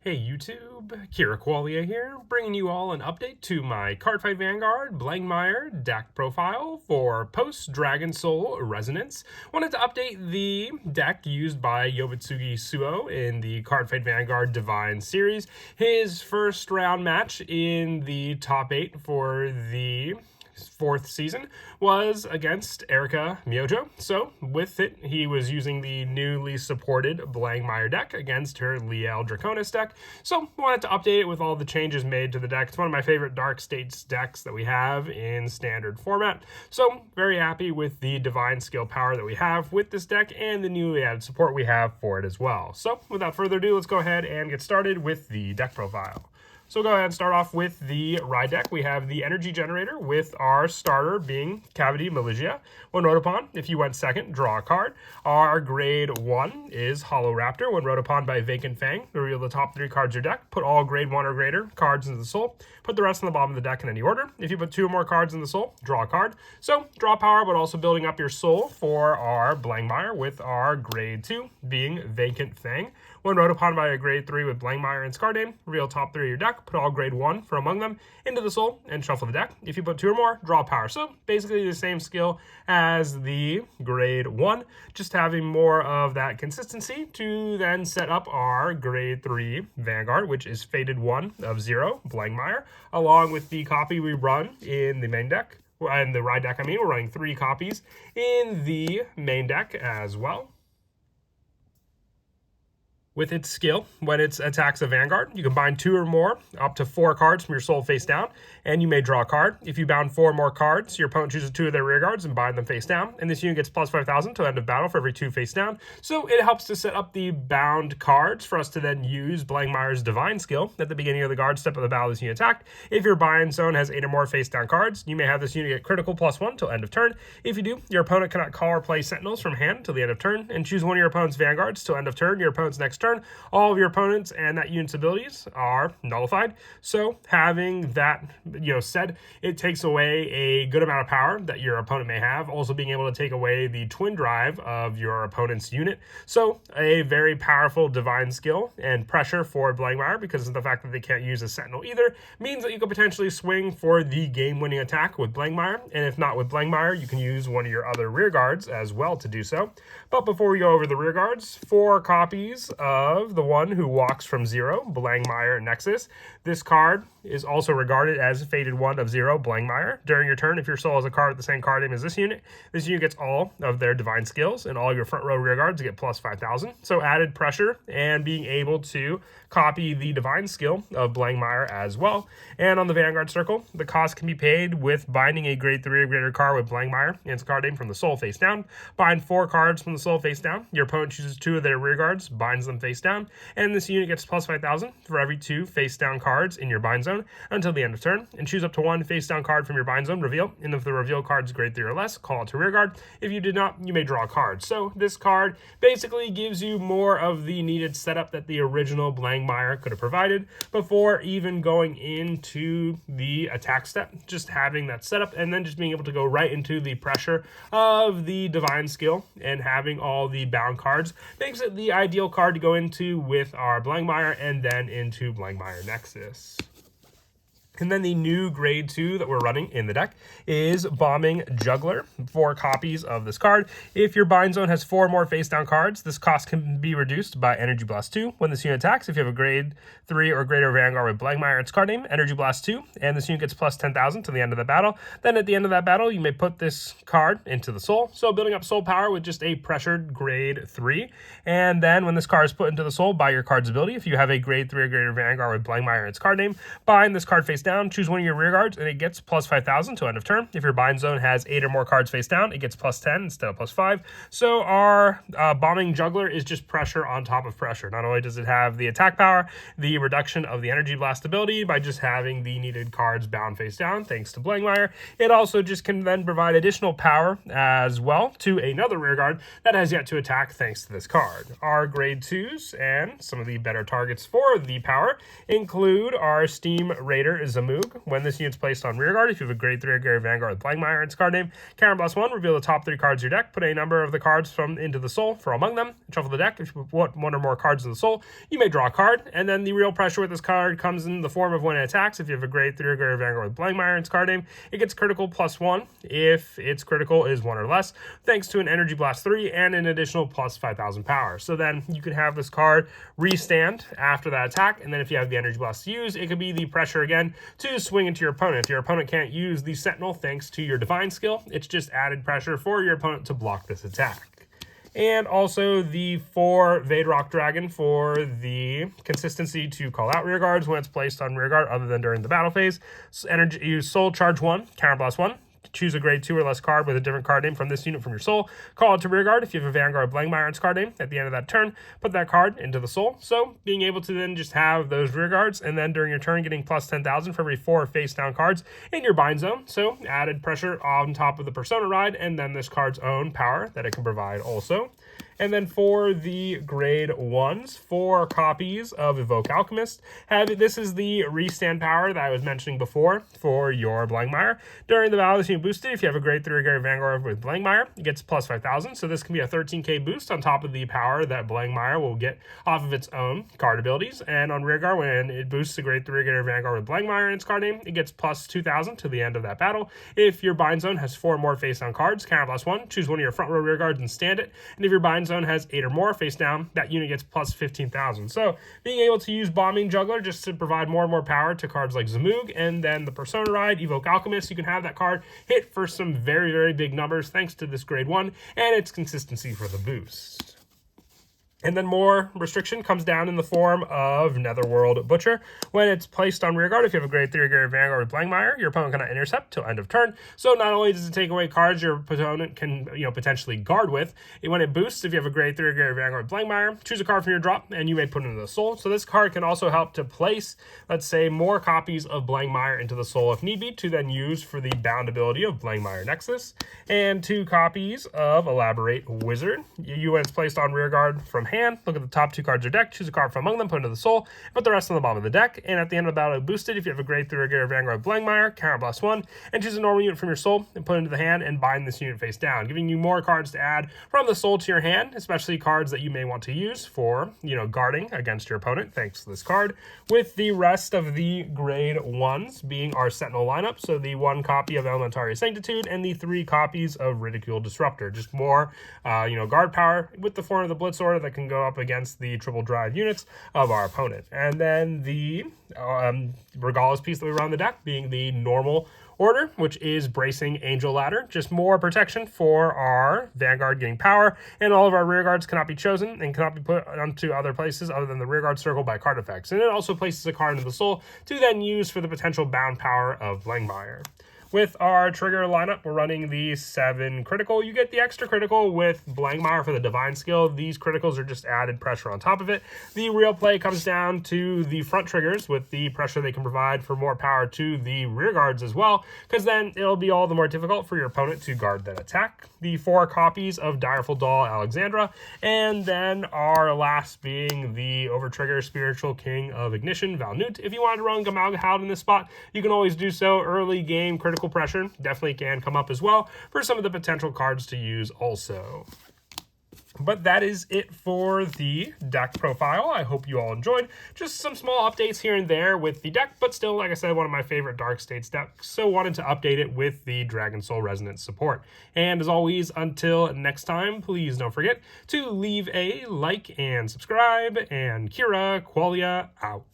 Hey YouTube, Kira Qualia here, bringing you all an update to my Cardfight Vanguard Blangmire deck profile for post-Dragonsoul Resonance. Wanted to update the deck used by Yobutsugi Suo in the Cardfight Vanguard Divine series. His first round match in the top 8 for the fourth season was against Erika Myojo. So with it, he was using the newly supported Blangmire deck against her Liel Draconis deck. So wanted to update it with all the changes made to the deck. It's one of my favorite Dark States decks that we have in standard format. So very happy with the divine skill power that we have with this deck and the newly added support we have for it as well. So without further ado, let's go ahead and get started with the deck profile. So go ahead and start off with the ride deck. We have the energy generator with our starter being Cavity Militia. When wrote upon, if you went second, draw a card. Our grade 1 is Hollow Raptor. When wrote upon by Vacant Fang, reveal the top 3 cards of your deck. Put all grade 1 or greater cards into the soul. Put the rest on the bottom of the deck in any order. If you put 2 or more cards in the soul, draw a card. So draw power, but also building up your soul for our Blangmire with our grade 2 being Vacant Fang. When wrote upon by a grade 3 with Blangmire and its card name, reveal top 3 of your deck, put all grade 1 from among them into the soul, and shuffle the deck. If you put 2 or more, draw power. So basically the same skill as the grade 1, just having more of that consistency to then set up our grade 3 Vanguard, which is Fated 1 of 0, Blangmire, along with the copy we run in the main deck. And the ride deck, we're running 3 copies in the main deck as well. With its skill, when it attacks a Vanguard, you can bind 2 or more, up to 4 cards from your soul face down, and you may draw a card. If you bound 4 more cards, your opponent chooses 2 of their rear guards and bind them face down, and this unit gets plus 5,000 to end of battle for every 2 face down. So it helps to set up the bound cards for us to then use Blangmire's Divine skill at the beginning of the guard step of the battle this unit attacked. If your bind zone has 8 or more face down cards, you may have this unit get critical +1 till end of turn. If you do, your opponent cannot call or play Sentinels from hand till the end of turn, and choose one of your opponent's Vanguards till end of turn. Your opponent's next turn, all of your opponents and that unit's abilities are nullified. So having that said, it takes away a good amount of power that your opponent may have, also being able to take away the twin drive of your opponent's unit. So a very powerful divine skill and pressure for Blangmire, because of the fact that they can't use a Sentinel either, means that you could potentially swing for the game-winning attack with Blangmire, and if not with Blangmire, you can use one of your other rear guards as well to do so. But before we go over the rear guards, 4 copies of the one who walks from 0, Blangmire Nexus. This card is also regarded as Fated 1 of 0, Blangmire. During your turn, if your soul has a card with the same card name as this unit gets all of their divine skills, and all your front row rear guards get plus 5,000. So added pressure and being able to copy the divine skill of Blangmire as well. And on the Vanguard circle, the cost can be paid with binding a grade 3 or greater card with Blangmire and its card name from the soul face down. Bind 4 cards from the soul face down. Your opponent chooses 2 of their rear guards, binds them face down, and this unit gets plus 5,000 for every 2 face down cards in your bind zone until the end of turn. And choose up to 1 face down card from your bind zone, reveal, and if the reveal card is grade 3 or less, call it to rear guard. If you did not, you may draw a card. So this card basically gives you more of the needed setup that the original Blangmire could have provided before even going into the attack step. Just having that setup and then just being able to go right into the pressure of the divine skill and having all the bound cards makes it the ideal card to go into with our Blangmire and then into Blangmire Nexus. And then the new grade 2 that we're running in the deck is Bombing Juggler. 4 copies of this card. If your bind zone has 4 more face down cards, this cost can be reduced by Energy Blast 2 when this unit attacks. If you have a grade 3 or greater Vanguard with Blangmire and its card name, Energy Blast 2, and this unit gets plus 10,000 to the end of the battle. Then at the end of that battle, you may put this card into the soul. So building up soul power with just a pressured grade 3. And then when this card is put into the soul by your card's ability, if you have a grade 3 or greater Vanguard with Blangmire and its card name, bind this card face down, choose one of your rear guards, and it gets plus 5,000 to end of turn. If your bind zone has 8 or more cards face down, it gets plus 10 instead of plus 5. So our Bombing Juggler is just pressure on top of pressure. Not only does it have the attack power, the reduction of the Energy Blast ability by just having the needed cards bound face down, thanks to Blangmire, it also just can then provide additional power as well to another rear guard that has yet to attack thanks to this card. Our grade 2s and some of the better targets for the power include our Steam Raider Zamoog. When this unit's placed on rearguard, if you have a grade 3 Gary Vanguard with Blangmire in its card name, +1, reveal the top 3 cards of your deck, put a number of the cards from into the soul for among them, shuffle the deck. If you put one or more cards in the soul, you may draw a card, and then the real pressure with this card comes in the form of when it attacks. If you have a grade 3 Gary Vanguard with Blangmire in its card name, it gets critical +1 if its critical is 1 or less, thanks to an Energy Blast 3 and an additional +5,000 power. So then you can have this card restand after that attack, and then if you have the Energy Blast to use, it could be the pressure again to swing into your opponent. Your opponent can't use the Sentinel thanks to your Divine skill. It's just added pressure for your opponent to block this attack. And also the 4 Vaderock Dragon for the consistency to call out rearguards when it's placed on rearguard other than during the battle phase. So energy, use Soul, charge 1, counterblast 1. Choose a grade 2 or less card with a different card name from this unit from your soul. Call it to rearguard. If you have a Vanguard Blangmire in its card name, at the end of that turn, put that card into the soul. So being able to then just have those rearguards, and then during your turn getting +10,000 for every 4 face down cards in your bind zone. So added pressure on top of the Persona Ride, and then this card's own power that it can provide also. And then for the grade 1s, 4 copies of Evoke Alchemist. This is the restand power that I was mentioning before for your Blangmire. During the battle, this unit boosted. If you have a grade 3 Gary Vanguard with Blangmire, it gets +5,000. So this can be a 13k boost on top of the power that Blangmire will get off of its own card abilities. And on rearguard, when it boosts a grade 3 Gary Vanguard with Blangmire in its card name, it gets +2,000 to the end of that battle. If your bind zone has 4 more face down cards, counterblast 1, choose one of your front row rearguards and stand it. And if your bind zone has 8 or more face down, that unit gets +15,000. So being able to use Bombing Juggler just to provide more and more power to cards like Zamoog, and then the Persona Ride, Evoke Alchemist, you can have that card hit for some very, very big numbers thanks to this grade 1 and its consistency for the boost. And then more restriction comes down in the form of Netherworld Butcher. When it's placed on rearguard, if you have a grade 3 Gary Vanguard with Blangmire, your opponent cannot intercept till end of turn. So not only does it take away cards your opponent can potentially guard with, when it boosts, if you have a grade 3 Gary Vanguard with Blangmire, choose a card from your drop and you may put it into the soul. So this card can also help to place, let's say, more copies of Blangmire into the soul if need be, to then use for the bound ability of Blangmire Nexus. And 2 copies of Elaborate Wizard. When it's placed on rearguard from hand, look at the top 2 cards of your deck, choose a card from among them, put it into the soul, put the rest on the bottom of the deck, and at the end of the battle, boosted. If you have a grade 3 Gary Vanguard Blangmire, counterblast 1, and choose a normal unit from your soul and put it into the hand and bind this unit face down, giving you more cards to add from the soul to your hand, especially cards that you may want to use for, guarding against your opponent, thanks to this card, with the rest of the grade 1s being our Sentinel lineup, so the 1 copy of Elementary Sanctitude and the 3 copies of Ridicule Disruptor, just more, guard power with the form of the Blitz Order that can go up against the triple drive units of our opponent. And then the Regalis piece that we run on the deck being the normal order, which is Bracing Angel Ladder, just more protection for our Vanguard getting power, and all of our rearguards cannot be chosen and cannot be put onto other places other than the rearguard circle by card effects. And it also places a card into the soul to then use for the potential bound power of Blangmire. With our trigger lineup, we're running the 7 critical. You get the extra critical with Blangmire for the Divine skill. These criticals are just added pressure on top of it. The real play comes down to the front triggers with the pressure they can provide for more power to the rear guards as well, because then it'll be all the more difficult for your opponent to guard that attack. The 4 copies of Direful Doll Alexandra, and then our last being the Overtrigger Spiritual King of Ignition, Valnut. If you wanted to run Gamalgahoud in this spot, you can always do so. Early game critical pressure definitely can come up as well for some of the potential cards to use also. But that is it for the deck profile. I hope you all enjoyed. Just some small updates here and there with the deck, but still, like I said, one of my favorite Dark States decks, so wanted to update it with the Dragonsoul Resonance support. And as always, until next time, please don't forget to leave a like and subscribe, and Kira Qualia out.